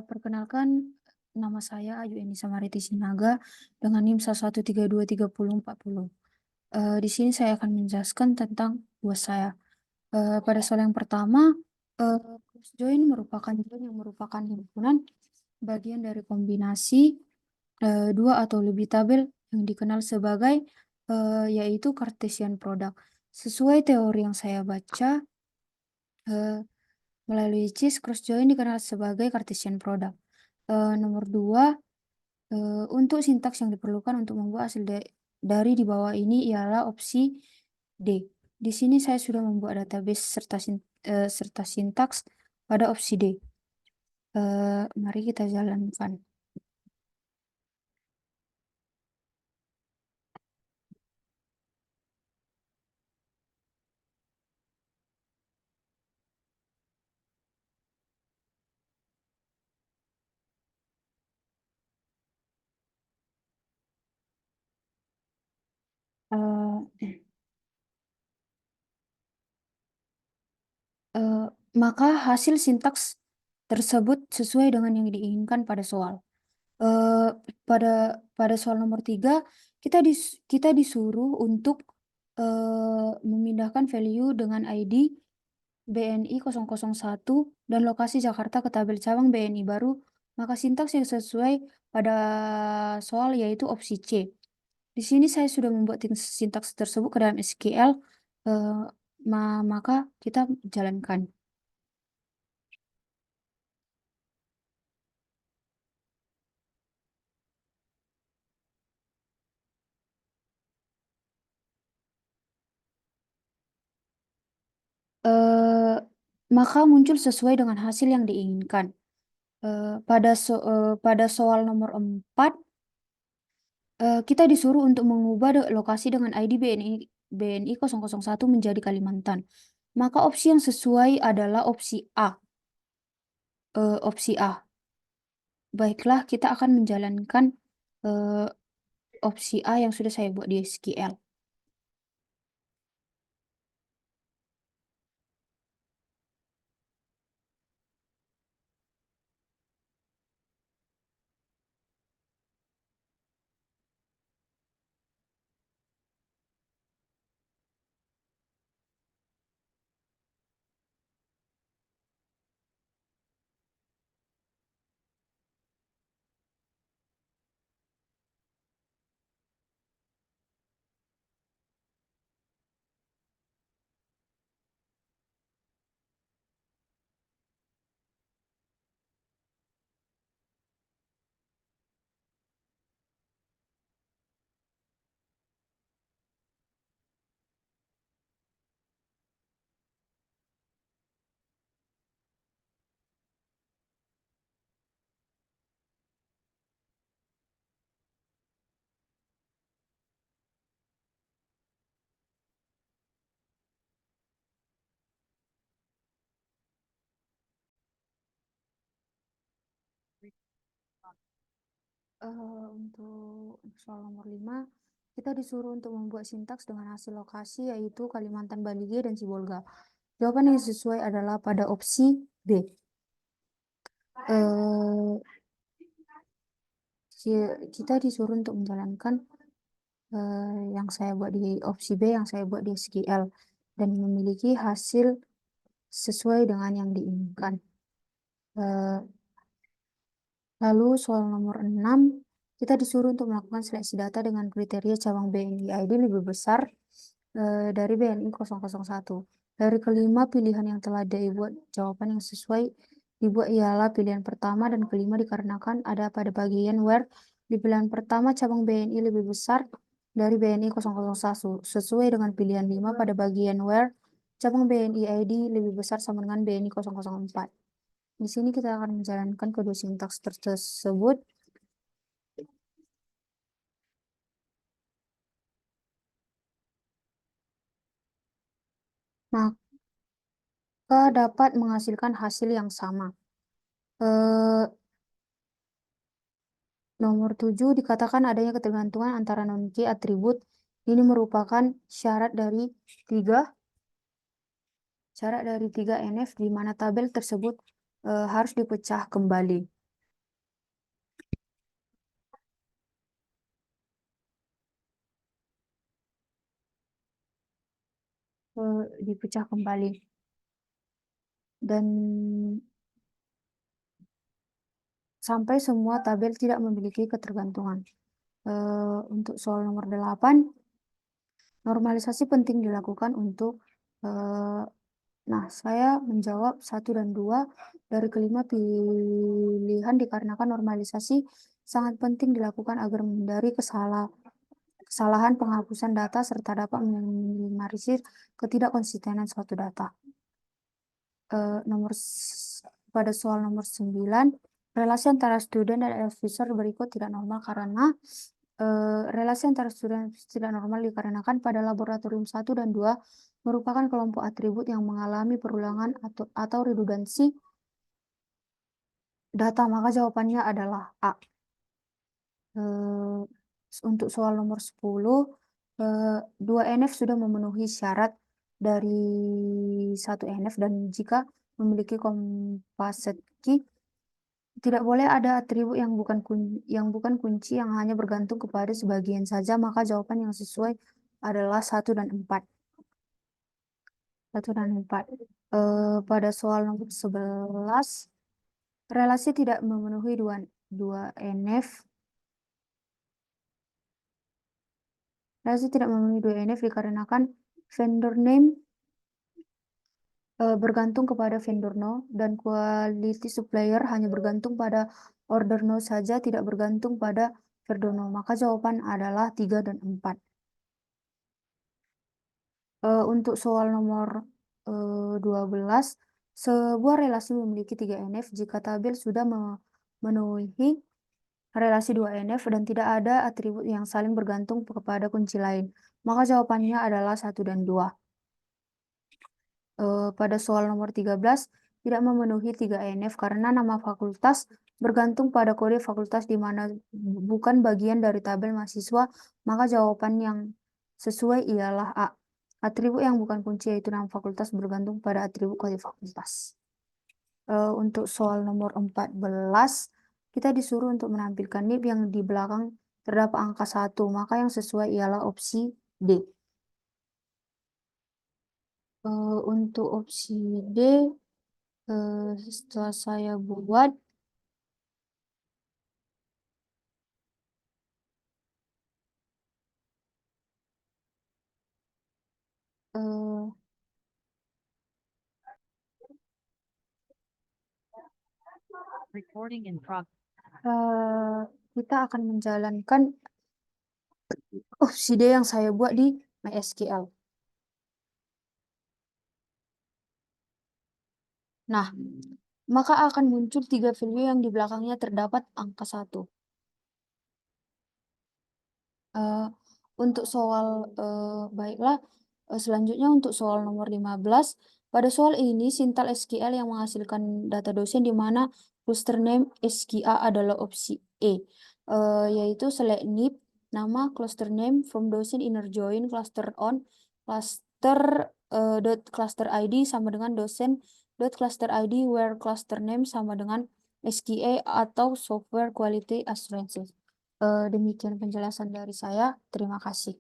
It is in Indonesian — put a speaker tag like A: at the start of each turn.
A: Perkenalkan, nama saya Ayu Enisa Mariti Sinaga dengan NIM 1132304. Di sini saya akan menjelaskan tentang tugas saya. Pada soal yang pertama, cross join merupakan join yang merupakan himpunan bagian dari kombinasi dua atau lebih tabel yang dikenal sebagai yaitu Cartesian product. Sesuai teori yang saya baca, melalui CIS, cross join dikenal sebagai Cartesian product. Nomor 2, untuk sintaks yang diperlukan untuk membuat hasil dari di bawah ini ialah opsi D. Di sini saya sudah membuat database serta sintaks pada opsi D. Mari kita jalankan. Eh, eh, maka hasil sintaks tersebut sesuai dengan yang diinginkan pada soal. Eh, pada soal nomor 3, kita disuruh untuk memindahkan value dengan ID BNI 001 dan lokasi Jakarta ke tabel cabang BNI baru, maka sintaks yang sesuai pada soal yaitu opsi C. Di sini saya sudah membuat sintaks tersebut ke dalam SQL, eh, maka kita jalankan. Eh, maka muncul sesuai dengan hasil yang diinginkan. Pada soal nomor 4, kita disuruh untuk mengubah lokasi dengan ID BNI 001 menjadi Kalimantan. Maka opsi yang sesuai adalah opsi A. Opsi A. Baiklah, kita akan menjalankan eh, opsi A yang sudah saya buat di SQL. Untuk soal nomor 5, kita disuruh untuk membuat sintaks dengan hasil lokasi yaitu Kalimantan Balige dan Sibolga. Jawaban yang sesuai adalah pada opsi B. Eh, kita disuruh untuk menjalankan yang saya buat di opsi B, yang saya buat di SQL, dan memiliki hasil sesuai dengan yang diinginkan. Eh, Lalu soal nomor 6, kita disuruh untuk melakukan seleksi data dengan kriteria cabang BNI ID lebih besar dari BNI 001. Dari kelima pilihan yang telah dibuat, jawaban yang sesuai dibuat ialah pilihan pertama dan kelima dikarenakan ada pada bagian where di pilihan pertama cabang BNI lebih besar dari BNI 001 sesuai dengan pilihan 5 pada bagian where cabang BNI ID lebih besar sama dengan BNI 004. Di sini kita akan menjalankan kedua sintaks tersebut. Maka dapat menghasilkan hasil yang sama. Eh, Nomor 7 dikatakan adanya ketergantungan antara non-key atribut. Ini merupakan syarat dari 3 NF di mana tabel tersebut harus dipecah kembali. Dipecah kembali. Dan sampai semua tabel tidak memiliki ketergantungan. Untuk soal nomor 8, normalisasi penting dilakukan untuk nah, saya menjawab 1 dan 2 dari kelima pilihan dikarenakan normalisasi sangat penting dilakukan agar menghindari kesalahan penghapusan data serta dapat meminimalisir ketidakkonsistenan suatu data. Pada soal nomor 9, relasi antara student dan advisor berikut tidak normal karena relasi antara student tidak normal dikarenakan pada laboratorium 1 dan 2 merupakan kelompok atribut yang mengalami perulangan atau redundansi data, maka jawabannya adalah A. Untuk soal nomor 10, 2NF sudah memenuhi syarat dari 1NF dan jika memiliki composite key, tidak boleh ada atribut yang bukan kunci yang hanya bergantung kepada sebagian saja, maka jawaban yang sesuai adalah 1 dan 4. 1 dan 4. Pada soal nomor 11, relasi tidak memenuhi 2NF. Relasi tidak memenuhi 2NF dikarenakan vendor name bergantung kepada vendor no dan quality supplier hanya bergantung pada order no saja, tidak bergantung pada vendor no. Maka jawaban adalah 3 dan 4. Untuk soal nomor 12, sebuah relasi memiliki 3NF jika tabel sudah memenuhi relasi 2NF dan tidak ada atribut yang saling bergantung kepada kunci lain. Maka jawabannya adalah 1 dan 2. Pada soal nomor 13, tidak memenuhi 3NF karena nama fakultas bergantung pada kode fakultas di mana bukan bagian dari tabel mahasiswa, maka jawaban yang sesuai ialah A. Atribut yang bukan kunci yaitu nama fakultas bergantung pada atribut kode fakultas. Untuk soal nomor 14, kita disuruh untuk menampilkan NIP yang di belakang terdapat angka 1, maka yang sesuai ialah opsi D. Untuk opsi D, setelah saya buat,
B: Recording in progress.
A: Kita akan menjalankan opsi D yang saya buat di MySQL. Nah, maka akan muncul 3 value yang di belakangnya terdapat angka 1. Untuk soal baiklah, selanjutnya untuk soal nomor 15. Pada soal ini sintal SQL yang menghasilkan data dosen di mana cluster name SQA adalah opsi E, yaitu select NIP nama cluster name from dosen inner join cluster on cluster dot cluster ID sama dengan dosen dot cluster ID where cluster name sama dengan SQA atau software quality assurance. Demikian penjelasan dari saya. Terima kasih.